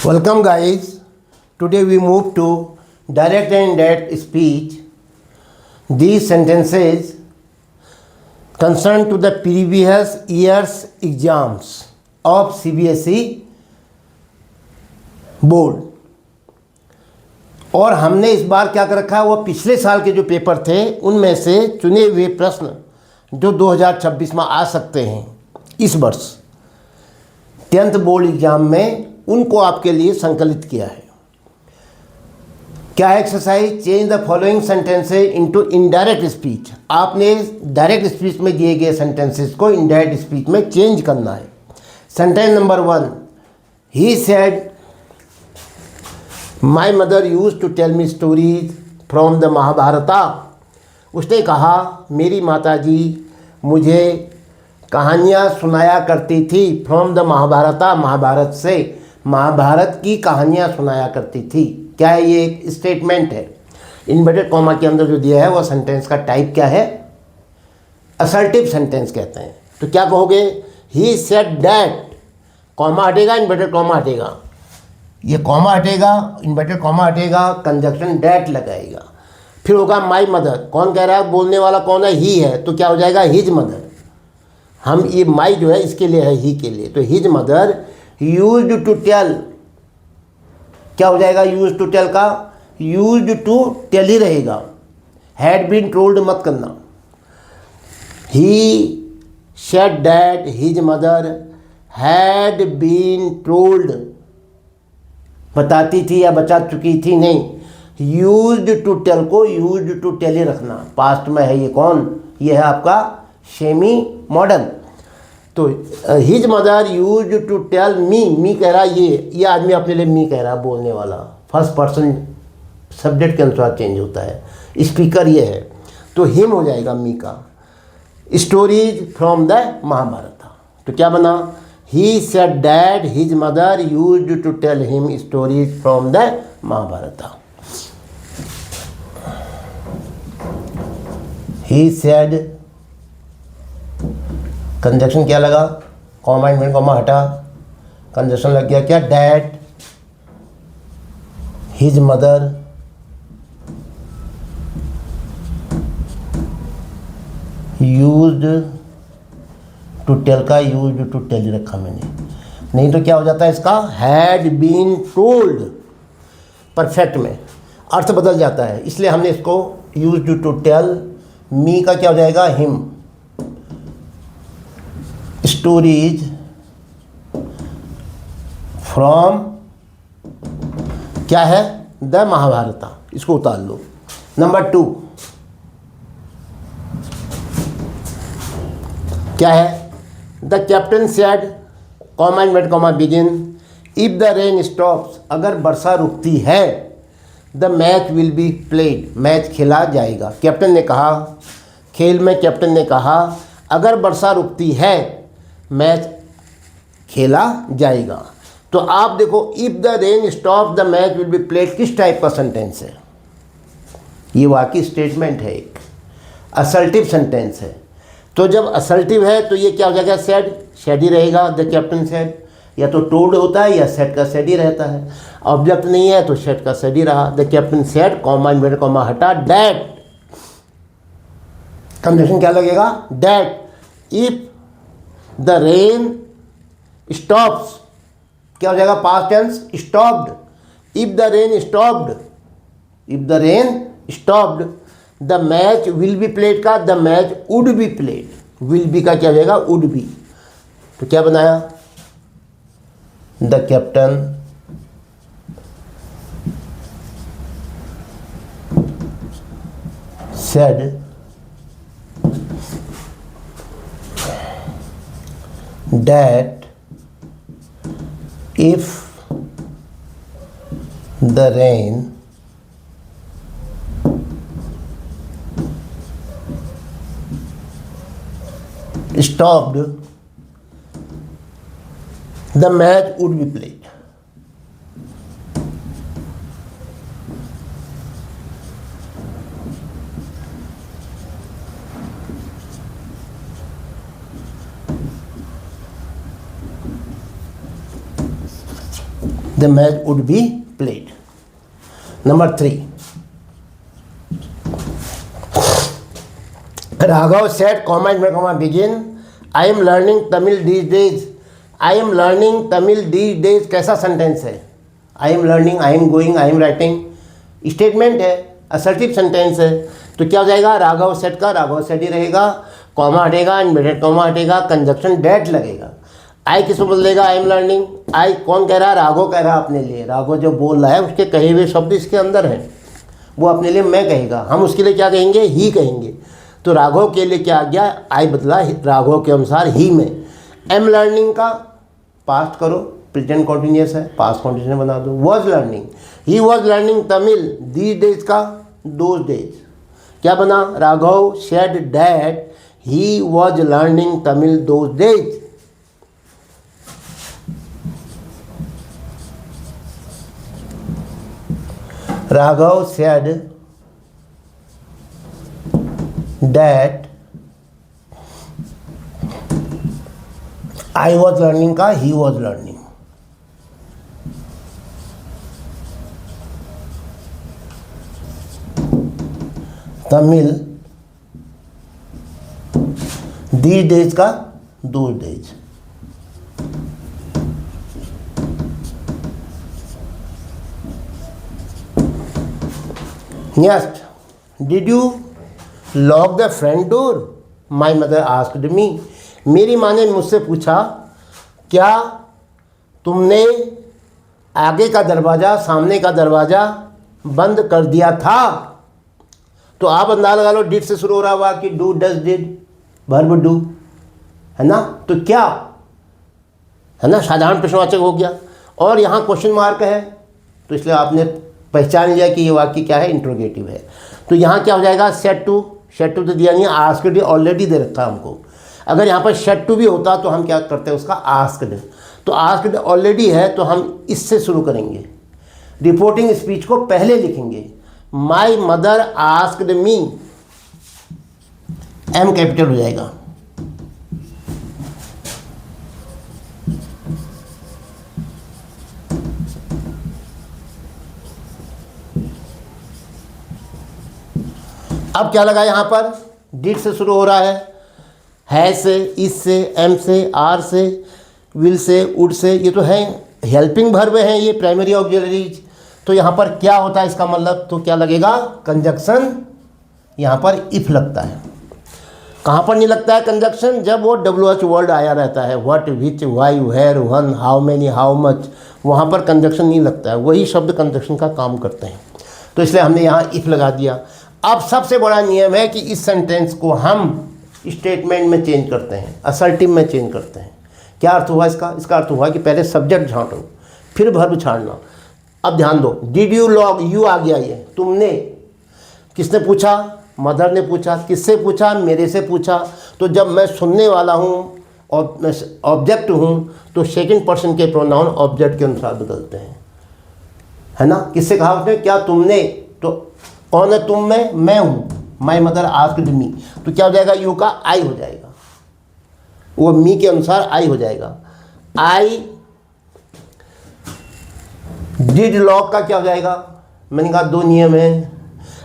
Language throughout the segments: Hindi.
Welcome guys. Today we move to direct and indirect speech. These sentences concern to the previous year's exams of CBSE board. और हमने इस बार क्या कर रखा है, वो पिछले साल के जो पेपर थे उनमें से चुने हुए प्रश्न जो 2026 में आ सकते हैं इस वर्ष 10th बोर्ड एग्जाम में, उनको आपके लिए संकलित किया है। क्या है exercise? Change the following sentences into indirect speech. आपने डायरेक्ट स्पीच में दिए गए सेंटेंसेस को इनडायरेक्ट स्पीच में चेंज करना है। Sentence number 1, he said my mother use to tell me stories from the Mahabharata. उसने कहा मेरी माताजी मुझे कहानियाँ सुनाया करती थी फ्रॉम द महाभारता, महाभारत से, महाभारत की कहानियाँ सुनाया करती थी। क्या है? ये एक स्टेटमेंट है। इन्वर्टेड कॉमा के अंदर जो दिया है वो सेंटेंस का टाइप क्या है? असर्टिव सेंटेंस कहते हैं। तो क्या कहोगे? ही सेड दैट, कॉमा हटेगा, इन्वर्टेड कॉमा हटेगा, ये कॉमा हटेगा, इन्वर्टेड कॉमा हटेगा, कंजक्शन दैट लगाएगा। फिर होगा माई मदर। कौन कह रहा है? बोलने वाला कौन है? ही है, तो क्या हो जाएगा? His mother. हम ये माई जो है इसके लिए है, ही के लिए, तो his mother used to tell, क्या हो जाएगा? यूज टू टेल का यूज्ड टू टेल ही रहेगा, हैड बीन टोल्ड मत करना। He said that his mother had been told, बताती थी या बता चुकी थी, नहीं। यूज्ड टू टेल को यूज्ड टू टेल ही रखना, पास्ट में है। ये कौन? ये है आपका सेमी मॉडर्न। तो his mother used to tell me, me कह रहा, ये आदमी अपने लिए मी कह रहा, बोलने वाला, फर्स्ट पर्सन सब्जेक्ट के अनुसार चेंज होता है। स्पीकर ये है, तो हिम हो जाएगा मी का। स्टोरीज फ्रॉम द महाभारत, तो क्या बना? He said that his mother used to tell him stories from the Mahabharat. He said, conjunction क्या लगा? कॉमा इन्वर्टेड कॉमा हटा, कंजक्शन लग गया क्या? That his mother used to tell का यूज्ड टू टेल रखा मैंने, नहीं तो क्या हो जाता है इसका? Had been told. परफेक्ट में अर्थ बदल जाता है, इसलिए हमने इसको यूज्ड टू टेल, मी का क्या हो जाएगा? हिम। स्टोरीज फ्रॉम क्या है? द महाभारत, इसको उतार लो। नंबर 2 क्या है? The captain said, comma inverted comma begin, if the rain stops, अगर वर्षा रुकती है, the match will be played, match खेला जाएगा। कैप्टन ने कहा, खेल में कैप्टन ने कहा अगर वर्षा रुकती है मैच खेला जाएगा। तो आप देखो, if the rain stop the match will be played किस टाइप का सेंटेंस है? ये वाकई स्टेटमेंट है, एक असल्टिव सेंटेंस है। तो जब असल्टिव है तो ये क्या हो जाएगा? सेड, सेड ही रहेगा। द कैप्टन सेड, या तो टोल्ड होता है या सेड का सेड ही रहता है। ऑब्जेक्ट नहीं है तो सेड का सेड ही रहा। The captain said, comma inverted comma हटा, डैट, कंडीशन क्या लगेगा? That if the rain stops, क्या हो जाएगा? Past tense, stopped. If the rain stopped, if the rain stopped, the match will be played का the match would be played, will be का क्या हो जाएगा? Would be. तो क्या बनाया? The captain said that if the rain stopped, the match would be played. The match would be played. Number 3, Raghav said comma begin I am learning Tamil these days. I am learning Tamil these days कैसा सेंटेंस है? I am learning, I am going, I am writing statement है, असर्टिव सेंटेंस है। तो क्या हो जाएगा? राघव सेड का राघव सेड ही रहेगा, कॉमा हटेगा, इनवर्टेड कॉमा हटेगा, कंजक्शन डेट लगेगा। आई किसको बदलेगा? I am learning. आई कौन कह रहा है? राघव कह रहा है अपने लिए। राघव जो बोल रहा है उसके कहे हुए शब्द इसके अंदर हैं, वो अपने लिए मैं कहेगा, हम उसके लिए क्या कहेंगे? ही कहेंगे। तो राघव के लिए क्या आ गया? आई बदला राघव के अनुसार ही में। एम लर्निंग का पास्ट करो, प्रेजेंट कॉन्टिन्यूस है, पास्ट कॉन्टिन्यूस बना दो। Was learning, he was learning Tamil these days का दोज डेज क्या बना? Raghav said that he was learning Tamil those days. Raghav said that I was learning का he was learning. Tamil these days का those days. Next, did you lock the front door? My mother asked me. मेरी माँ ने मुझसे पूछा, क्या तुमने आगे का दरवाज़ा, सामने का दरवाज़ा बंद कर दिया था? तो आप अंदाज़ा लगा लो, डिड से शुरू हो रहा हुआ कि do, does, did, verb do, है ना? तो क्या है ना, साधारण प्रश्नवाचक हो गया। और यहाँ क्वेश्चन मार्क है, तो इसलिए आपने पहचान लिया कि ये वाक्य क्या है? इंट्रोगेटिव है। तो यहाँ क्या हो जाएगा? सेड टू, सेड टू तो दिया नहीं है, आस्क्ड ऑलरेडी दे रखा है हमको। अगर यहाँ पर सेड टू भी होता तो हम क्या करते हैं? उसका आस्क्ड। तो आस्क्ड ऑलरेडी है तो हम इससे शुरू करेंगे, रिपोर्टिंग स्पीच को पहले लिखेंगे। My mother asked me, M capital हो जाएगा। अब क्या लगा यहाँ पर? डिड से शुरू हो रहा है से, इस से, एम से, आर से, विल से, वुड से, ये तो है हेल्पिंग वर्ब हैं, ये प्राइमरी ऑक्सिलरीज। तो यहाँ पर क्या होता है इसका मतलब? तो क्या लगेगा? कंजक्शन यहाँ पर इफ लगता है। कहाँ पर नहीं लगता है कंजक्शन? जब वो WH वर्ड आया रहता है, what, which, why, where, when, how many, how much, वहाँ पर कंजक्शन नहीं लगता है। वही शब्द कंजक्शन का काम करते हैं, तो इसलिए हमने यहाँ इफ लगा दिया। अब सबसे बड़ा नियम है कि इस सेंटेंस को हम स्टेटमेंट में चेंज करते हैं, असर्टिव में चेंज करते हैं। क्या अर्थ हुआ इसका? इसका अर्थ हुआ कि पहले सब्जेक्ट छांटो, फिर वर्ब छाड़ना। अब ध्यान दो, डिड यू लॉग, यू आ गया, ये तुमने, किसने पूछा? मदर ने पूछा। किससे पूछा? मेरे से पूछा। तो जब मैं सुनने वाला हूँ और मैं ऑब्जेक्ट हूँ, तो सेकंड पर्सन के प्रोनाउन ऑब्जेक्ट के अनुसार बदलते हैं, है ना? किससे कहा उसने? क्या तुमने? तो कौन है तुम में? मैं हूँ। माई मदर आस्क्ड मी, तो क्या हो जाएगा? यू का आई हो जाएगा, वो मी के अनुसार आई हो जाएगा। आई डिड लॉक का क्या हो जाएगा? मैंने कहा दो नियम हैं,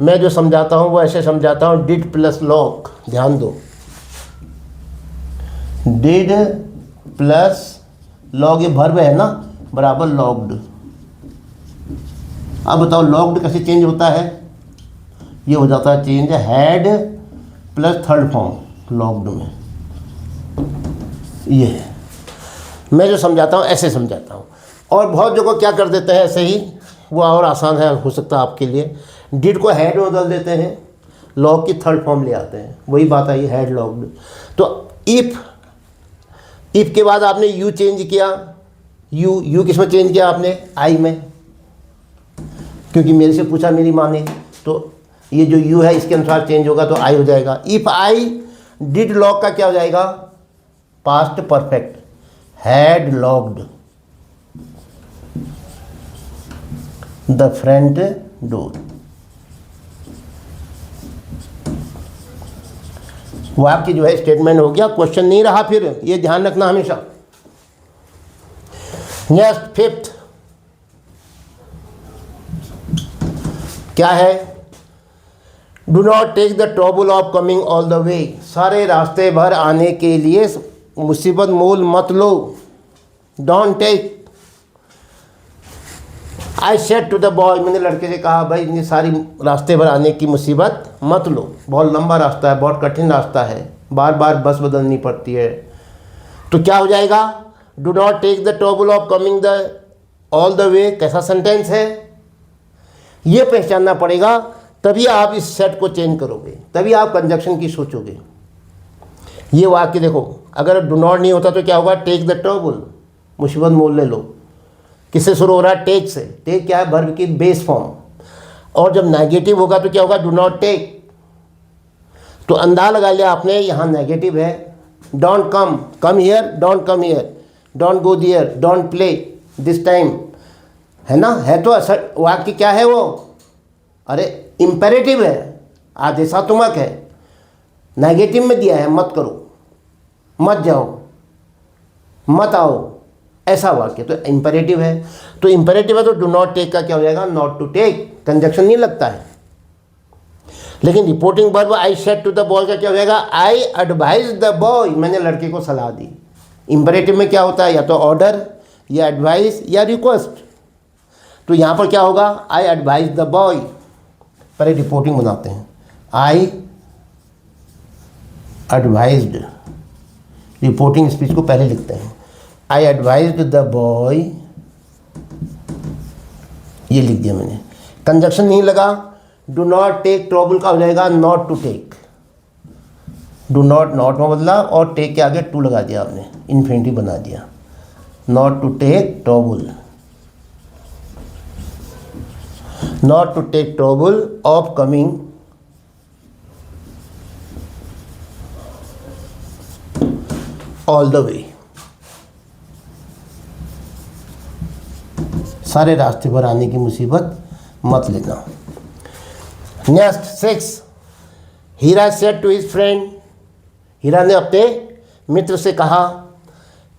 मैं जो समझाता हूँ वो ऐसे समझाता हूँ, डिड प्लस लॉक। ध्यान दो, डिड प्लस लॉग, ये वर्ब है ना, बराबर लॉग्ड। अब बताओ लॉग्ड कैसे चेंज होता है? ये हो जाता है change had plus third form logged में। ये है, मैं जो समझाता हूँ ऐसे समझाता हूँ। और बहुत जगह क्या कर देते हैं ऐसे ही, वो और आसान है, हो सकता है आपके लिए। डिड को हैड में बदल देते हैं, लॉग की थर्ड फॉर्म ले आते हैं, वही बात आई हैड लॉग्ड। तो इफ़ के बाद आपने यू चेंज किया, यू किस में चेंज किया आपने? आई में, क्योंकि मेरे से पूछा मेरी माँ ने, तो ये जो यू है इसके अनुसार चेंज होगा, तो आई हो जाएगा। इफ़ आई डिड लॉग का क्या हो जाएगा? Past perfect, had logged the front door. वाक्य जो है स्टेटमेंट हो गया, क्वेश्चन नहीं रहा फिर, ये ध्यान रखना हमेशा। नेक्स्ट फिफ्थ, क्या है? Do not take the trouble of coming all the way, सारे रास्ते भर आने के लिए मुसीबत मोल मत लो। Don't take. I said to the boy, मैंने लड़के से कहा भाई इतनी सारी रास्ते भर आने की मुसीबत मत लो, बहुत लंबा रास्ता है, बहुत कठिन रास्ता है, बार बार बस बदलनी पड़ती है। तो क्या हो जाएगा? Do not take the trouble of coming the all the way, कैसा सेंटेंस है? ये पहचानना पड़ेगा, तभी आप इस सेट को चेंज करोगे, तभी आप कंजक्शन की सोचोगे। ये वाक्य देखो, अगर डू नॉट नहीं होता तो क्या होगा? टेक द ट्रबल, मुसीबत मोल ले लो। किससे शुरू हो रहा है? टेक से। टेक क्या है? वर्ब की बेस फॉर्म। और जब नेगेटिव होगा तो क्या होगा? Do not take. तो अंदाजा लगा लिया आपने, यहाँ नेगेटिव है। Don't come, come here, don't come here, don't go there, don't play this time, है ना? है तो असर वाक्य क्या है वो? अरे इम्पेरेटिव है, आदेशात्मक है, नेगेटिव में दिया है, मत करो, मत जाओ, मत आओ, ऐसा वाक्य। तो इम्पेरेटिव है, तो इम्पेरेटिव है तो डू नॉट टेक का क्या हो जाएगा? नॉट टू टेक, कंजक्शन नहीं लगता है। लेकिन reporting verb I said to the boy का क्या हो जाएगा? आई एडवाइज द बॉय, मैंने लड़के को सलाह दी। इम्पेरेटिव में क्या होता है? या तो ऑर्डर, या एडवाइस, या रिक्वेस्ट। तो यहाँ पर क्या होगा? I advise the boy. पहले रिपोर्टिंग बनाते हैं। आई एडवाइज्ड, रिपोर्टिंग स्पीच को पहले लिखते हैं। आई एडवाइज्ड द बॉय, ये लिख दिया मैंने, कंजक्शन नहीं लगा। डू नॉट टेक ट्रबल का हो जाएगा not to take. Do not, not में बदला और टेक के आगे टू लगा दिया आपने, इन्फिनिटिव बना दिया। Not to take trouble, not to take trouble of coming all the way, सारे रास्ते पर आने की मुसीबत मत लेना। Next 6, Hira said to his friend, Hira ने अपने मित्र से कहा,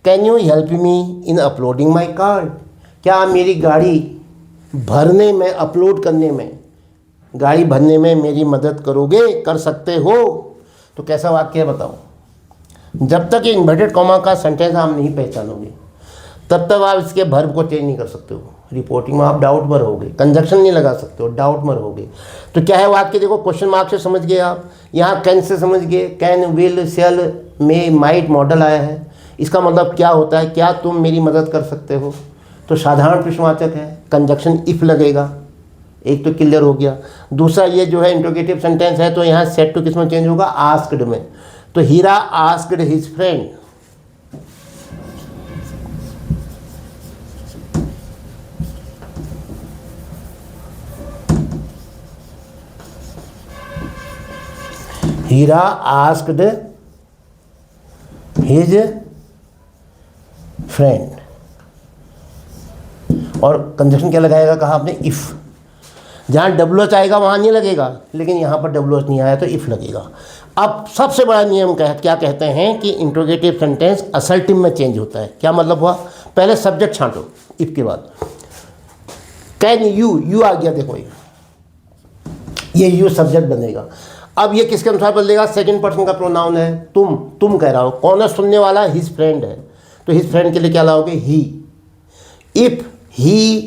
can you help me in uploading my card, क्या आप मेरी गाड़ी भरने में, अपलोड करने में, गाड़ी भरने में मेरी मदद करोगे, कर सकते हो? तो कैसा वाक्य है बताओ? जब तक ये इन्वर्टेड कॉमा का सेंटेंस आप नहीं पहचानोगे तब तक आप इसके वर्ब को चेंज नहीं कर सकते हो। रिपोर्टिंग में आप डाउट में रहोगे, कंजक्शन नहीं लगा सकते हो, डाउट में रहोगे। तो क्या है वाक्य? देखो, क्वेश्चन मार्क से समझ गए आप, यहाँ कैन से समझ गए, can, will, shall, may, might modal आया है। इसका मतलब क्या होता है? क्या तुम मेरी मदद कर सकते हो? तो साधारण प्रश्नवाचक है, कंजक्शन इफ लगेगा, एक तो क्लियर हो गया। दूसरा ये जो है इंट्रोगेटिव सेंटेंस है, तो यहाँ सेड टू किस में चेंज होगा? आस्क्ड में। तो हीरा आस्क्ड हिज फ्रेंड, हीरा आस्क्ड हिज फ्रेंड। और कंजक्शन क्या लगाएगा? कहा आपने इफ़। जहाँ WH आएगा वहाँ नहीं लगेगा, लेकिन यहाँ पर WH नहीं आया तो इफ़ लगेगा। अब सबसे बड़ा नियम क्या कहते हैं कि इंट्रोगेटिव सेंटेंस असर्टिव में चेंज होता है। क्या मतलब हुआ? पहले सब्जेक्ट छांटो इफ़ के बाद। कैन यू आ गया, देखो ये यू सब्जेक्ट बनेगा। अब ये किसके अनुसार बदलेगा? सेकंड पर्सन का प्रोनाउन है, तुम कह रहा हो। कौन है सुनने वाला? हिज फ्रेंड है, तो हिज फ्रेंड के लिए क्या लाओगे? ही। इफ ही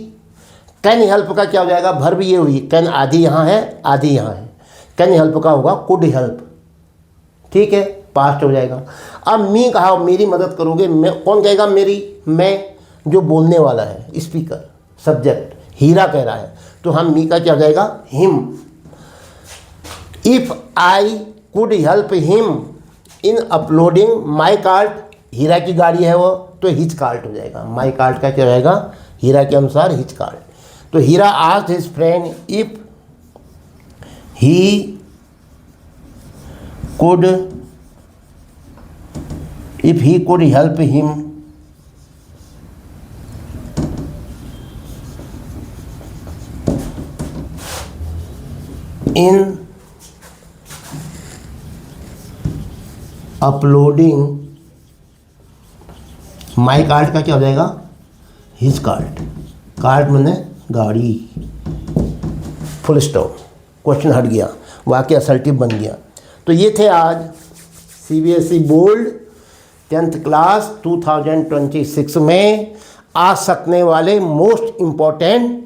कैन हेल्प का क्या हो जाएगा? वर्ब ये हुई, कैन आधी यहाँ है, आधी यहाँ है। कैन हेल्प का होगा कुड हेल्प, ठीक है, पास्ट हो जाएगा। अब मी कहा, मेरी मदद करोगे, मैं, कौन कहेगा मेरी? मैं, जो बोलने वाला है, स्पीकर, सब्जेक्ट हीरा कह रहा है, तो हम मी का क्या हो जाएगा? Him. If I could help him in uploading my cart, Hira की गाड़ी है वो, तो हिज कार्ट हो जाएगा। माई कार्ट का क्या हो जाएगा? हीरा के अनुसार हिज कार्ट। तो Hira asked his friend if he could help him in uploading my cart का क्या हो जाएगा? His cart. कार्ट मैंने गाड़ी। फुल स्टॉप, क्वेश्चन हट गया, वाक्य असल्टिव बन गया। तो ये थे आज सीबीएसई बोर्ड 10th क्लास 2026 में आ सकने वाले most important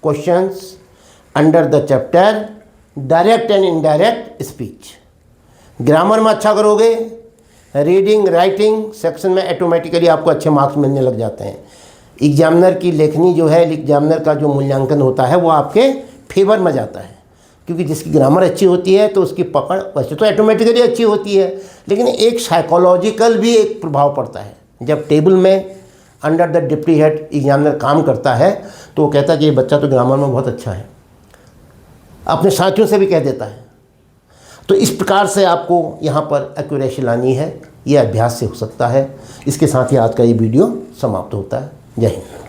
questions under the chapter direct and indirect speech. Grammar में अच्छा करोगे, रीडिंग राइटिंग सेक्शन में ऑटोमेटिकली आपको अच्छे मार्क्स मिलने लग जाते हैं। एग्जामिनर की लेखनी जो है, एग्जामिनर का जो मूल्यांकन होता है वो आपके फेवर में जाता है, क्योंकि जिसकी ग्रामर अच्छी होती है तो उसकी पकड़ वैसे तो ऑटोमेटिकली अच्छी होती है, लेकिन एक साइकोलॉजिकल भी एक प्रभाव पड़ता है। जब टेबल में under the deputy head examiner काम करता है तो वो कहता है कि ये बच्चा तो ग्रामर में बहुत अच्छा है, अपने साथियों से भी कह देता है। तो इस प्रकार से आपको यहाँ पर एक्यूरेसी लानी है, ये अभ्यास से हो सकता है। इसके साथ ही आज का ये वीडियो समाप्त होता है। जय हिंद।